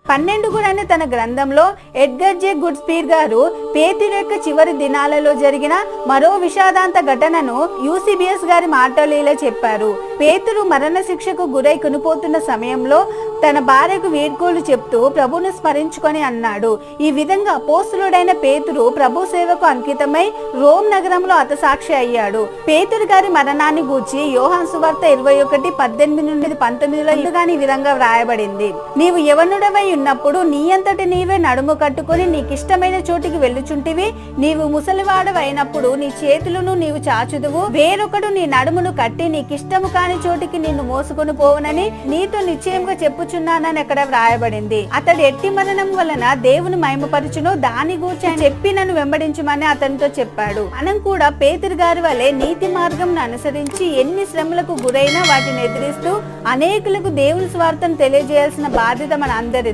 12 కూడా తన గ్రంథంలో ఎడ్గర్ జే గుడ్స్పీర్ గారు పేతురు యొక్క చివరి దినాలలో జరిగిన మరో విషాదాంత ఘటనను యూసీబీఎస్ గారి మాటలు ఇలా చెప్పారు. పేతురు మరణ శిక్షకు గురై కొనిపోతున్న సమయంలో తన భార్యకు వీడ్కోలు చెప్తూ ప్రభును స్మరించుకొని అన్నాడు. ఈ విధంగా అపోస్తలుడైన పేతురు ప్రభు సేవకు అంకితమై రోమ్ నగరంలో హతసాక్షి అయ్యాడు. పేతురు గారి మరణాన్ని గూర్చి యోహాను సువార్త 21:18-19 ఈ విధంగా వ్రాయబడింది. నీవు యవనుడవై ఉన్నప్పుడు నీ అంతటి నీవే నడుము కట్టుకుని నీకిష్టమైన చోటికి వెళ్ళుచుంటివి. నీవు ముసలివాడవైనప్పుడు నీ చేతులను నీవు చాచుదువు. వేరొకడు నీ నడుమును కట్టి నీకిష్టము కాని చోటికి నిన్ను మోసుకొని పోవునని నీతో నిశ్చయంగా చెప్పుచున్నానని అక్కడ వ్రాయబడింది. అతడు ఎట్టి మరణం వలన దేవుని మహిమపరచును దాని గూర్చి ఆయన చెప్పి నన్ను వెంబడించమని అతనితో చెప్పాడు. మనం కూడా పేతురు గారి వలె నీతి మార్గం అనుసరించి ఎన్ని శ్రమలకు గురైనా వాటిని ఎదిరిస్తూ అనేకులకు దేవుని స్వార్థను తెలియజేయాల్సిన బాధ్యత మన అందరిది.